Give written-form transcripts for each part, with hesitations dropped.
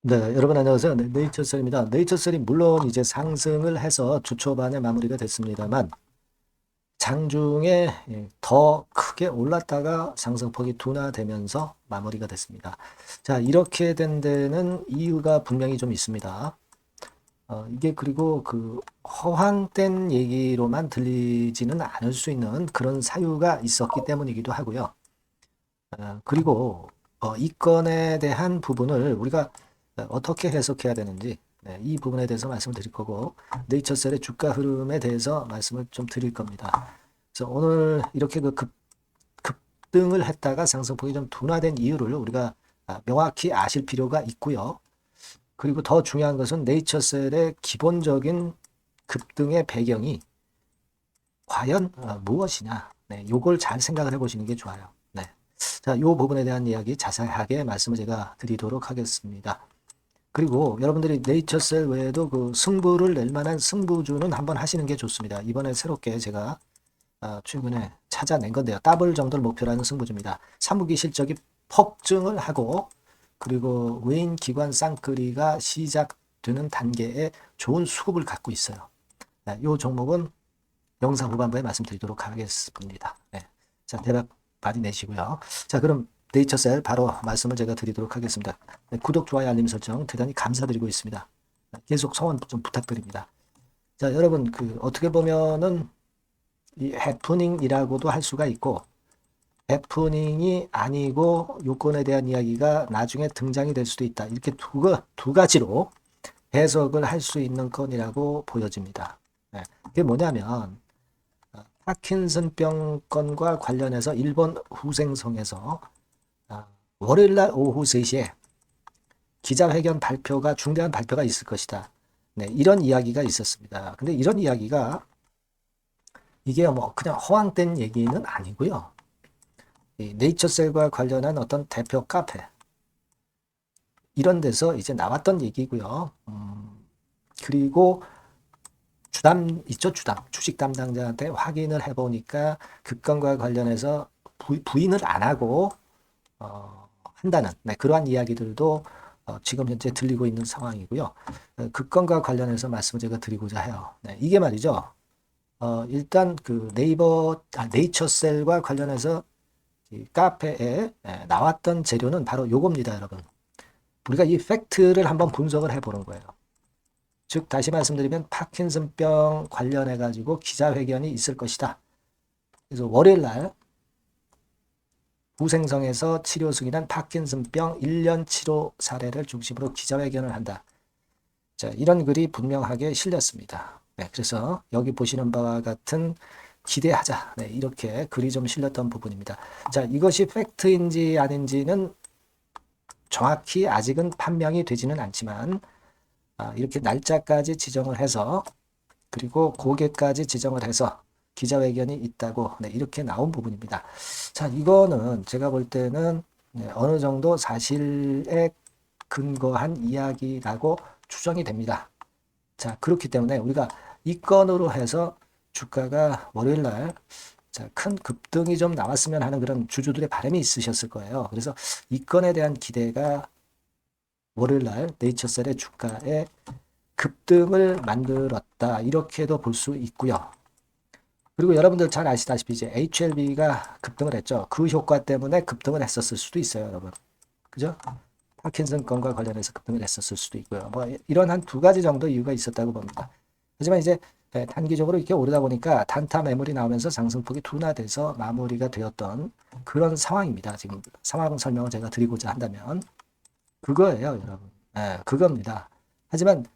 네, 여러분 안녕하세요. 네, 네이처셀입니다. 네이처셀이 물론 이제 상승을 해서 주 초반에 마무리가 됐습니다만 장중에 더 크게 올랐다가 상승폭이 둔화되면서 마무리가 됐습니다. 자, 이렇게 된 데는 이유가 분명히 좀 있습니다. 이게 그리고 그 허황된 얘기로만 들리지는 않을 수 있는 그런 사유가 있었기 때문이기도 하고요. 그리고 이 건에 대한 부분을 우리가 어떻게 해석해야 되는지 네, 이 부분에 대해서 말씀을 드릴 거고 네이처셀의 주가 흐름에 대해서 말씀을 좀 드릴 겁니다. 그래서 오늘 이렇게 급등을 했다가 상승폭이 좀 둔화된 이유를 우리가 명확히 아실 필요가 있고요. 그리고 더 중요한 것은 네이처셀의 기본적인 급등의 배경이 과연 무엇이냐. 네, 요걸 잘 생각을 해보시는 게 좋아요. 네. 자, 요 부분에 대한 이야기 자세하게 말씀을 제가 드리도록 하겠습니다. 그리고 여러분들이 네이처셀 외에도 그 승부를 낼 만한 승부주는 한번 하시는 게 좋습니다. 이번에 새롭게 제가 최근에 찾아낸 건데요. 더블 정도를 목표로 하는 승부주입니다. 사무기 실적이 폭증을 하고 그리고 외인 기관 쌍끌이가 시작되는 단계에 좋은 수급을 갖고 있어요. 네, 이 종목은 영상 후반부에 말씀드리도록 하겠습니다. 네. 자, 대박 많이 내시고요. 자, 그럼 네이처셀 바로 말씀을 제가 드리도록 하겠습니다. 네, 구독, 좋아요, 알림 설정 대단히 감사드리고 있습니다. 계속 성원 좀 부탁드립니다. 자, 여러분 그 어떻게 보면은 이 해프닝이라고도 할 수가 있고 해프닝이 아니고 요건에 대한 이야기가 나중에 등장이 될 수도 있다. 이렇게 두 가지로 해석을 할 수 있는 건이라고 보여집니다. 네. 그게 뭐냐면 파킨슨병 건과 관련해서 일본 후생성에서 월요일날 오후 3시에 기자회견 발표가 중대한 발표가 있을 것이다. 네, 이런 이야기가 있었습니다. 근데 이런 이야기가 이게 뭐 그냥 허황된 얘기는 아니고요. 이 네이처셀과 관련한 어떤 대표 카페 이런 데서 이제 나왔던 얘기고요. 그리고 주담 있죠, 주담 주식 담당자한테 확인을 해보니까 그 건과 관련해서 부인을 안 하고 한다는 네, 그러한 이야기들도 지금 현재 들리고 있는 상황이고요. 그 건과 관련해서 말씀을 제가 드리고자 해요. 네, 이게 말이죠. 일단 그 네이처셀과 관련해서 이 카페에 나왔던 재료는 바로 요겁니다, 여러분. 우리가 이 팩트를 한번 분석을 해보는 거예요. 즉 다시 말씀드리면 파킨슨병 관련해 가지고 기자회견이 있을 것이다. 그래서 월요일 날 부생성에서 치료 중이란 파킨슨병 1년 치료 사례를 중심으로 기자회견을 한다. 자, 이런 글이 분명하게 실렸습니다. 네, 그래서 여기 보시는 바와 같은 기대하자. 네, 이렇게 글이 좀 실렸던 부분입니다. 자, 이것이 팩트인지 아닌지는 정확히 아직은 판명이 되지는 않지만 이렇게 날짜까지 지정을 해서 그리고 고객까지 지정을 해서 기자회견이 있다고 네, 이렇게 나온 부분입니다. 자, 이거는 제가 볼 때는 네, 어느 정도 사실에 근거한 이야기라고 추정이 됩니다. 자, 그렇기 때문에 우리가 이 건으로 해서 주가가 월요일 날 자, 큰 급등이 좀 나왔으면 하는 그런 주주들의 바람이 있으셨을 거예요. 그래서 이 건에 대한 기대가 월요일 날 네이처셀의 주가에 급등을 만들었다. 이렇게도 볼 수 있고요. 그리고 여러분들 잘 아시다시피 이제 HLB가 급등을 했죠. 그 효과 때문에 급등을 했었을 수도 있어요, 여러분. 그죠? 파킨슨 건과 관련해서 급등을 했었을 수도 있고요. 뭐 이런 한 두 가지 정도 이유가 있었다고 봅니다. 하지만 이제 단기적으로 이렇게 오르다 보니까 단타 매물이 나오면서 상승폭이 둔화돼서 마무리가 되었던 그런 상황입니다. 지금 상황 설명을 제가 드리고자 한다면 그거예요, 여러분. 그겁니다. 하지만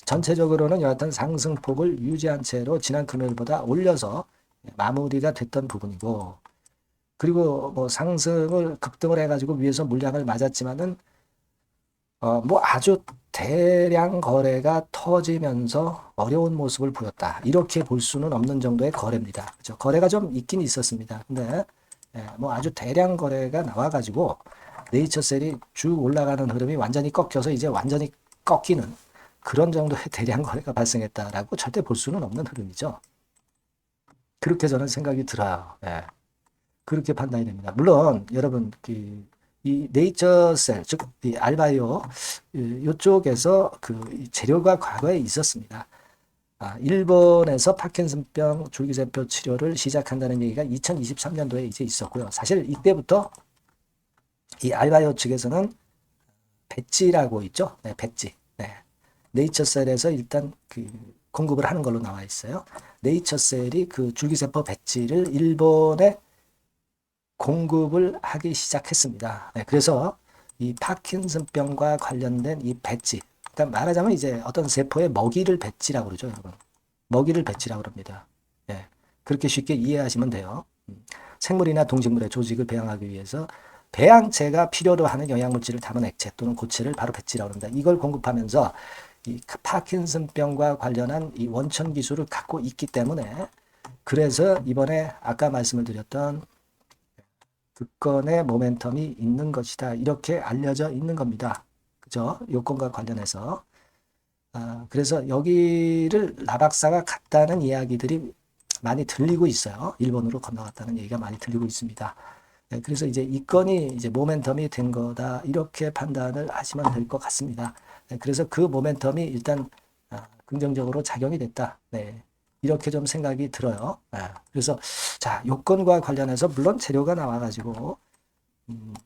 전체적으로는 여하튼 상승폭을 유지한 채로 지난 금요일보다 올려서 마무리가 됐던 부분이고 그리고 뭐 상승을 급등을 해가지고 위에서 물량을 맞았지만은 뭐 아주 대량 거래가 터지면서 어려운 모습을 보였다. 이렇게 볼 수는 없는 정도의 거래입니다. 그죠? 거래가 좀 있긴 있었습니다. 근데 뭐 아주 대량 거래가 나와가지고 네이처셀이 쭉 올라가는 흐름이 완전히 꺾여서 이제 완전히 꺾이는 그런 정도의 대량 거래가 발생했다라고 절대 볼 수는 없는 흐름이죠. 그렇게 저는 생각이 들어요. 예. 그렇게 판단이 됩니다. 물론 여러분 이 네이처셀 즉 이 알바이오 이쪽에서 그 재료가 과거에 있었습니다. 일본에서 파킨슨병 줄기세포 치료를 시작한다는 얘기가 2023년도에 이제 있었고요. 사실 이때부터 이 알바이오 측에서는 배지라고 있죠. 네, 배지. 네. 네이처셀에서 일단 그 공급을 하는 걸로 나와 있어요. 네이처셀이 그 줄기세포 배지를 일본에 공급을 하기 시작했습니다. 네, 그래서 이 파킨슨병과 관련된 이 배지, 일단 말하자면 이제 어떤 세포의 먹이를 배지라고 그러죠, 여러분. 먹이를 배지라고 합니다. 예, 그렇게 쉽게 이해하시면 돼요. 생물이나 동식물의 조직을 배양하기 위해서 배양체가 필요로 하는 영양물질을 담은 액체 또는 고체를 바로 배지라고 합니다. 이걸 공급하면서 이 파킨슨병과 관련한 이 원천 기술을 갖고 있기 때문에 그래서 이번에 아까 말씀을 드렸던 특권의 모멘텀이 있는 것이다. 이렇게 알려져 있는 겁니다. 그죠? 요건과 관련해서. 그래서 여기를 라박사가 갔다는 이야기들이 많이 들리고 있어요. 일본으로 건너갔다는 얘기가 많이 들리고 있습니다. 네, 그래서 이제 이 건이 이제 모멘텀이 된 거다. 이렇게 판단을 하시면 될 것 같습니다. 네, 그래서 그 모멘텀이 일단 긍정적으로 작용이 됐다. 네, 이렇게 좀 생각이 들어요. 그래서 자, 요건과 관련해서 물론 재료가 나와가지고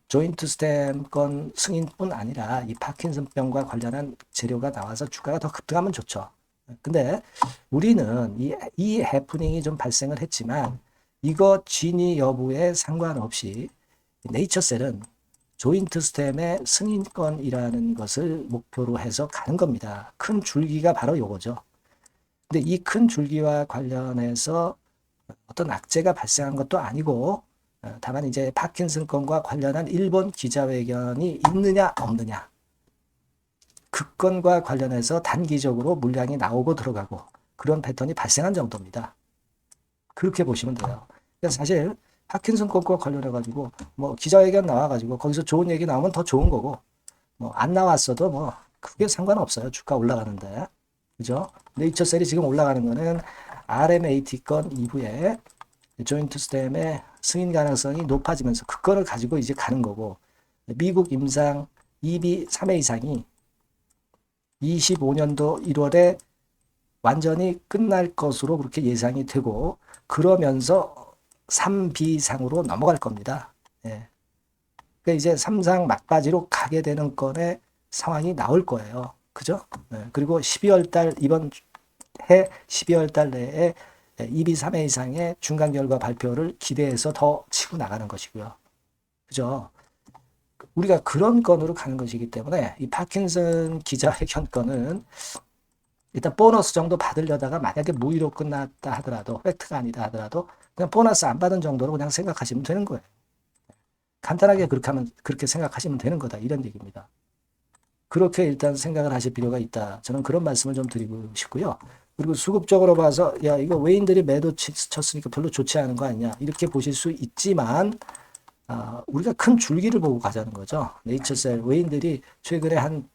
조인트 스템 건 승인뿐 아니라 이 파킨슨병과 관련한 재료가 나와서 주가가 더 급등하면 좋죠. 근데 우리는 이 해프닝이 좀 발생을 했지만 이거 진위 여부에 상관없이 네이처셀은 조인트 스템의 승인권이라는 것을 목표로 해서 가는 겁니다. 큰 줄기가 바로 요거죠. 근데 이 큰 줄기와 관련해서 어떤 악재가 발생한 것도 아니고 다만 이제 파킨슨건과 관련한 일본 기자회견이 있느냐 없느냐 그 건과 관련해서 단기적으로 물량이 나오고 들어가고 그런 패턴이 발생한 정도입니다. 그렇게 보시면 돼요. 그래서 사실 파킨슨건과 관련해 가지고 뭐 기자회견 나와 가지고 거기서 좋은 얘기 나오면 더 좋은 거고 뭐 안 나왔어도 뭐 그게 상관없어요. 주가 올라가는데. 그죠? 네이처셀이 지금 올라가는 거는 RMAT 건 이후에 조인트 스템의 승인 가능성이 높아지면서 그 건을 가지고 이제 가는 거고 미국 임상 2비 3회 이상이 25년도 1월에 완전히 끝날 것으로 그렇게 예상이 되고 그러면서 3비상으로 넘어갈 겁니다. 예. 그러니까 이제 3상 막바지로 가게 되는 건의 상황이 나올 거예요. 그죠? 예. 그리고 12월 달 이번 해 12월 달 내에 2비 3회 이상의 중간 결과 발표를 기대해서 더 치고 나가는 것이고요. 그죠? 우리가 그런 건으로 가는 것이기 때문에 이 파킨슨 기자회견 건은 일단 보너스 정도 받으려다가 만약에 무의로 끝났다 하더라도 팩트가 아니다 하더라도 그냥 보너스 안 받은 정도로 그냥 생각하시면 되는 거예요. 간단하게 그렇게 하면 그렇게 생각하시면 되는 거다 이런 얘기입니다. 그렇게 일단 생각을 하실 필요가 있다. 저는 그런 말씀을 좀 드리고 싶고요. 그리고 수급적으로 봐서 야 이거 외인들이 매도 쳤으니까 별로 좋지 않은 거 아니냐 이렇게 보실 수 있지만 우리가 큰 줄기를 보고 가자는 거죠. 네이처셀 외인들이 최근에 한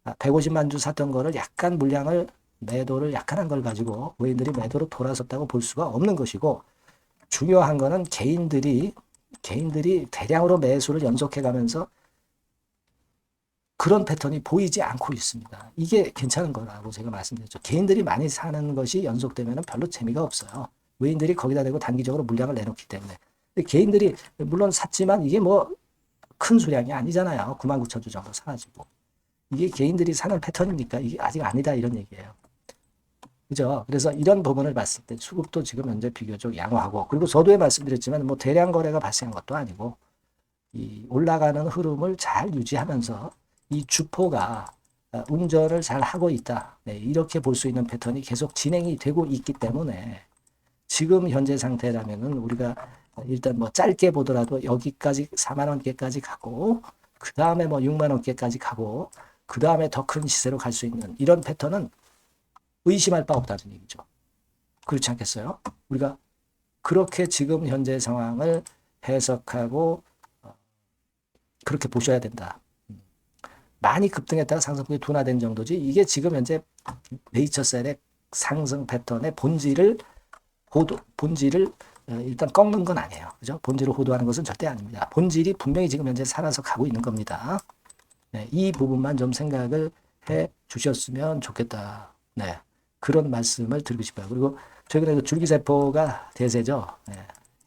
150만 주 샀던 거를 약간 물량을 매도를 약간 한 걸 가지고 외인들이 매도로 돌아섰다고 볼 수가 없는 것이고 중요한 거는 개인들이 대량으로 매수를 연속해 가면서 그런 패턴이 보이지 않고 있습니다. 이게 괜찮은 거라고 제가 말씀드렸죠. 개인들이 많이 사는 것이 연속되면 별로 재미가 없어요. 외인들이 거기다 대고 단기적으로 물량을 내놓기 때문에. 근데 개인들이 물론 샀지만 이게 뭐 큰 수량이 아니잖아요. 9만 9천 주 정도 사가지고. 이게 개인들이 사는 패턴입니까? 이게 아직 아니다 이런 얘기예요. 그죠? 그래서 이런 부분을 봤을 때 수급도 지금 현재 비교적 양호하고 그리고 저도 말씀드렸지만 뭐 대량 거래가 발생한 것도 아니고 이 올라가는 흐름을 잘 유지하면서 이 주포가 운전을 잘 하고 있다. 네, 이렇게 볼 수 있는 패턴이 계속 진행이 되고 있기 때문에 지금 현재 상태라면은 우리가 일단 뭐 짧게 보더라도 여기까지 4만 원대까지 가고 그 다음에 뭐 6만 원대까지 가고 그 다음에 더 큰 시세로 갈 수 있는 이런 패턴은 의심할 바 없다는 얘기죠. 그렇지 않겠어요? 우리가 그렇게 지금 현재 상황을 해석하고 그렇게 보셔야 된다. 많이 급등했다가 상승폭이 둔화된 정도지 이게 지금 현재 네이처셀의 상승 패턴의 본질을 일단 꺾는 건 아니에요. 그죠? 본질을 호도하는 것은 절대 아닙니다. 본질이 분명히 지금 현재 살아서 가고 있는 겁니다. 네, 이 부분만 좀 생각을 해 주셨으면 좋겠다. 네, 그런 말씀을 드리고 싶어요. 그리고 최근에 그 줄기세포가 대세죠. 네,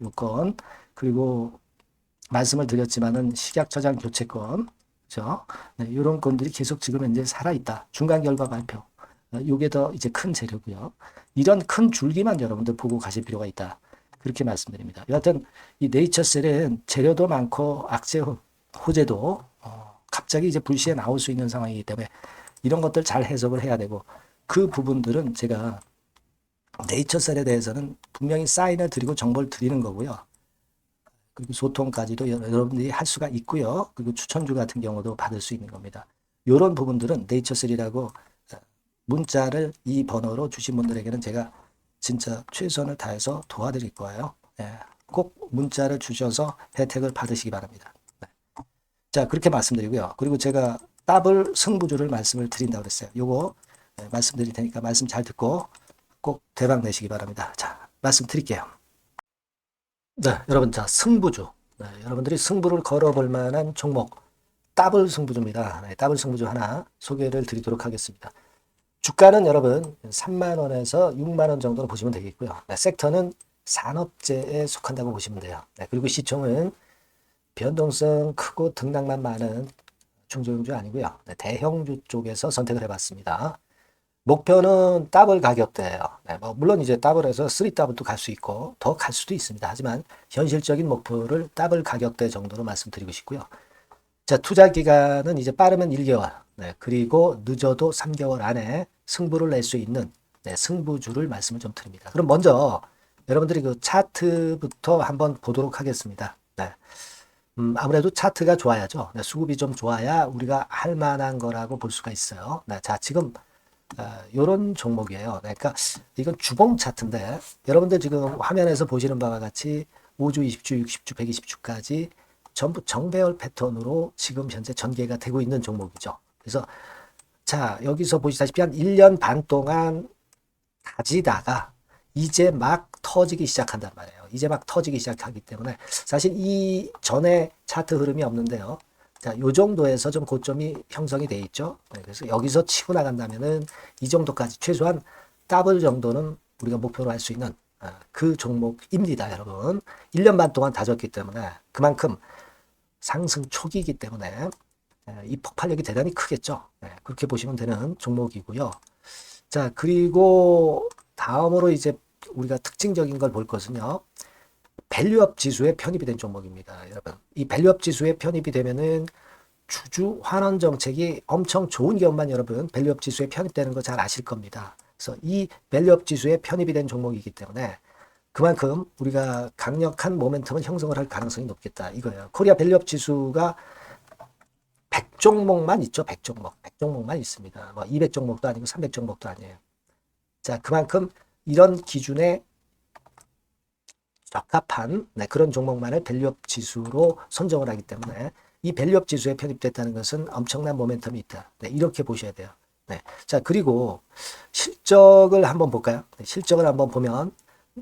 요건 그리고 말씀을 드렸지만은 식약처장 교체건, 그죠? 네, 이런 건들이 계속 지금 이제 살아있다. 중간 결과 발표. 요게 더 이제 큰 재료고요. 이런 큰 줄기만 여러분들 보고 가실 필요가 있다. 그렇게 말씀드립니다. 여하튼 이 네이처셀은 재료도 많고 악재 호재도 갑자기 이제 불시에 나올 수 있는 상황이기 때문에 이런 것들 잘 해석을 해야 되고 그 부분들은 제가 네이처셀에 대해서는 분명히 사인을 드리고 정보를 드리는 거고요. 그리고 소통까지도 여러분들이 할 수가 있고요. 그리고 추천주 같은 경우도 받을 수 있는 겁니다. 이런 부분들은 네이처셀이라고 문자를 이 번호로 주신 분들에게는 제가 진짜 최선을 다해서 도와드릴 거예요. 네. 꼭 문자를 주셔서 혜택을 받으시기 바랍니다. 네. 자, 그렇게 말씀드리고요. 그리고 제가 더블 승부주를 말씀을 드린다고 그랬어요. 요거 말씀드릴 테니까 말씀 잘 듣고 꼭 대박 내시기 바랍니다. 자, 말씀드릴게요. 네, 여러분, 자, 승부주. 네, 여러분들이 승부를 걸어볼 만한 종목, 더블 승부주입니다. 네, 더블 승부주 하나 소개를 드리도록 하겠습니다. 주가는 여러분 3만 원에서 6만 원 정도로 보시면 되겠고요. 네, 섹터는 산업재에 속한다고 보시면 돼요. 네, 그리고 시총은 변동성 크고 등락만 많은 중소형주 아니고요. 네, 대형주 쪽에서 선택을 해봤습니다. 목표는 더블 가격대예요. 네, 뭐 물론 이제 더블에서 3더블도 갈 수 있고 더 갈 수도 있습니다. 하지만 현실적인 목표를 더블 가격대 정도로 말씀드리고 싶고요. 자, 투자 기간은 이제 빠르면 1개월, 네, 그리고 늦어도 3개월 안에 승부를 낼 수 있는 네, 승부주를 말씀을 좀 드립니다. 그럼 먼저 여러분들이 그 차트부터 한번 보도록 하겠습니다. 네. 아무래도 차트가 좋아야죠. 네, 수급이 좀 좋아야 우리가 할 만한 거라고 볼 수가 있어요. 네, 자, 지금 요런 종목이에요. 그러니까 이건 주봉 차트인데 여러분들 지금 화면에서 보시는 바와 같이 5주, 20주, 60주, 120주까지 전부 정배열 패턴으로 지금 현재 전개가 되고 있는 종목이죠. 그래서 자, 여기서 보시다시피 한 1년 반 동안 다지다가 이제 막 터지기 시작한단 말이에요. 이제 막 터지기 시작하기 때문에 사실 이 전에 차트 흐름이 없는데요. 자, 요 정도에서 좀 고점이 형성이 돼 있죠. 네, 그래서 여기서 치고 나간다면은 이 정도까지 최소한 더블 정도는 우리가 목표로 할 수 있는 그 종목입니다, 여러분. 1년 반 동안 다졌기 때문에 그만큼 상승 초기이기 때문에 이 폭발력이 대단히 크겠죠. 네, 그렇게 보시면 되는 종목이고요. 자, 그리고 다음으로 이제 우리가 특징적인 걸 볼 것은요. 밸류업 지수에 편입이 된 종목입니다, 여러분. 이 밸류업 지수에 편입이 되면은 주주 환원 정책이 엄청 좋은 기업만 여러분 밸류업 지수에 편입되는 거 잘 아실 겁니다. 그래서 이 밸류업 지수에 편입이 된 종목이기 때문에 그만큼 우리가 강력한 모멘텀을 형성을 할 가능성이 높겠다 이거예요. 코리아 밸류업 지수가 100종목만 있죠. 100종목. 100종목만 있습니다. 뭐 200종목도 아니고 300종목도 아니에요. 자, 그만큼 이런 기준에 적합한 그런 종목만을 밸류업 지수로 선정을 하기 때문에 이 밸류업 지수에 편입됐다는 것은 엄청난 모멘텀이 있다. 네, 이렇게 보셔야 돼요. 네. 자, 그리고 실적을 한번 볼까요? 네, 실적을 한번 보면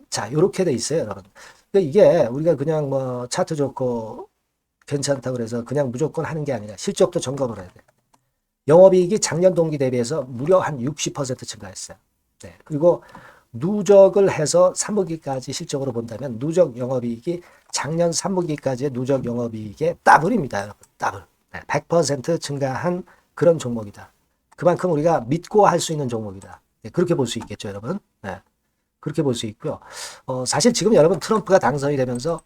자, 이렇게 돼 있어요, 여러분. 그러니까 이게 우리가 그냥 뭐 차트 좋고 괜찮다고 그래서 그냥 무조건 하는 게 아니라 실적도 점검을 해야 돼요. 영업이익이 작년 동기 대비해서 무려 한 60% 증가했어요. 네. 그리고 누적을 해서 3분기까지 실적으로 본다면 누적 영업이익이 작년 3분기까지의 누적 영업이익의 더블입니다, 여러분. 더블. 네. 100% 증가한 그런 종목이다. 그만큼 우리가 믿고 할 수 있는 종목이다. 네. 그렇게 볼 수 있겠죠, 여러분. 네. 그렇게 볼 수 있고요. 사실 지금 여러분 트럼프가 당선이 되면서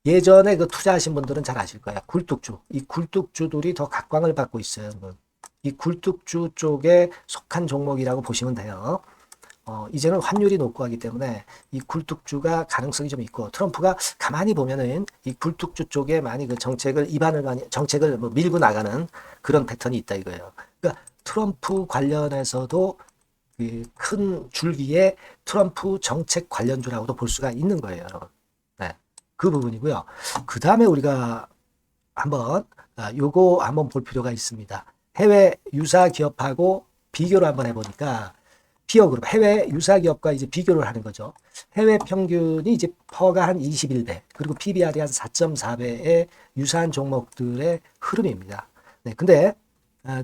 예전에 그 투자하신 분들은 잘 아실 거예요. 굴뚝주. 이 굴뚝주들이 더 각광을 받고 있어요, 여러분. 이 굴뚝주 쪽에 속한 종목이라고 보시면 돼요. 이제는 환율이 높고 하기 때문에 이 굴뚝주가 가능성이 좀 있고 트럼프가 가만히 보면은 이 굴뚝주 쪽에 많이 그 정책을 뭐 밀고 나가는 그런 패턴이 있다 이거예요. 그러니까 트럼프 관련해서도 큰 줄기에 트럼프 정책 관련주라고도 볼 수가 있는 거예요, 여러분. 네, 그 부분이고요. 그 다음에 우리가 한번 요거 한번 볼 필요가 있습니다. 해외 유사 기업하고 비교를 한번 해보니까 피어 그룹 해외 유사 기업과 이제 비교를 하는 거죠. 해외 평균이 이제 퍼가 한 21배 그리고 PBR이 한 4.4배의 유사한 종목들의 흐름입니다. 네, 근데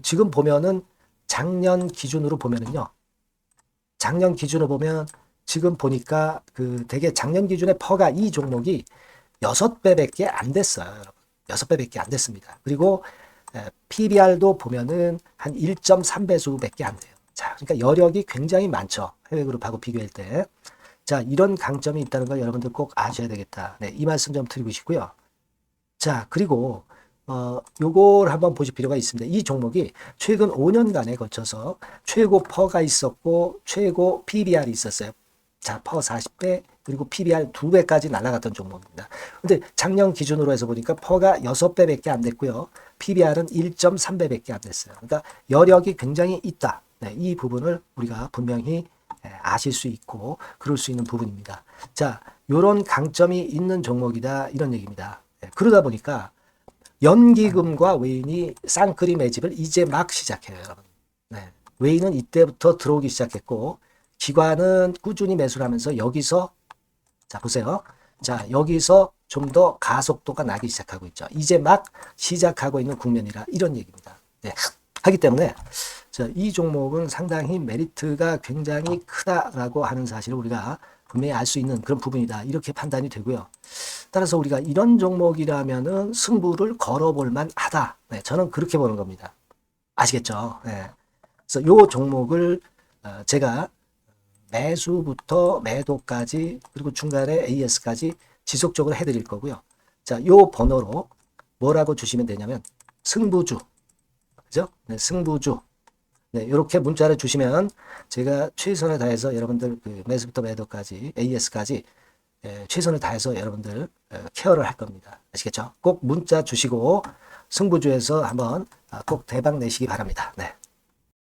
지금 보면은 작년 기준으로 보면은요. 작년 기준으로 보면 지금 보니까 그 되게 작년 기준에 퍼가 이 종목이 6배밖에 안 됐어요, 여러분. 6배밖에 안 됐습니다. 그리고 PBR도 보면은 한 1.3배수밖에 안 돼요. 자, 그러니까 여력이 굉장히 많죠. 해외그룹하고 비교할 때. 자, 이런 강점이 있다는 걸 여러분들 꼭 아셔야 되겠다. 네, 이 말씀 좀 드리고 싶고요. 자, 그리고 요걸 한번 보실 필요가 있습니다. 이 종목이 최근 5년간에 거쳐서 최고 퍼가 있었고 최고 PBR이 있었어요. 자, 퍼 40배 그리고 PBR 2배까지 날아갔던 종목입니다. 근데 작년 기준으로 해서 보니까 퍼가 6배밖에 안 됐고요. PBR은 1.3배밖에 안 됐어요. 그러니까 여력이 굉장히 있다. 네, 이 부분을 우리가 분명히 아실 수 있고 그럴 수 있는 부분입니다. 자, 요런 강점이 있는 종목이다 이런 얘기입니다. 네, 그러다 보니까 연기금과 외인이 쌍끌이 매집을 이제 막 시작해요, 여러분. 네, 외인은 이때부터 들어오기 시작했고 기관은 꾸준히 매수를 하면서 여기서 자 보세요. 자 여기서 좀 더 가속도가 나기 시작하고 있죠. 이제 막 시작하고 있는 국면이라 이런 얘기입니다. 네, 하기 때문에 자, 이 종목은 상당히 메리트가 굉장히 크다라고 하는 사실을 우리가 분명히 알 수 있는 그런 부분이다. 이렇게 판단이 되고요. 따라서 우리가 이런 종목이라면은 승부를 걸어볼 만하다. 네, 저는 그렇게 보는 겁니다. 아시겠죠? 네. 그래서 요 종목을 제가 매수부터 매도까지 그리고 중간에 AS까지 지속적으로 해드릴 거고요. 자, 요 번호로 뭐라고 주시면 되냐면 승부주, 그죠? 네, 승부주. 네, 이렇게 문자를 주시면 제가 최선을 다해서 여러분들 그 매수부터 매도까지 AS까지 최선을 다해서 여러분들 케어를 할 겁니다. 아시겠죠? 꼭 문자 주시고 승부주에서 한번 꼭 대박 내시기 바랍니다. 네.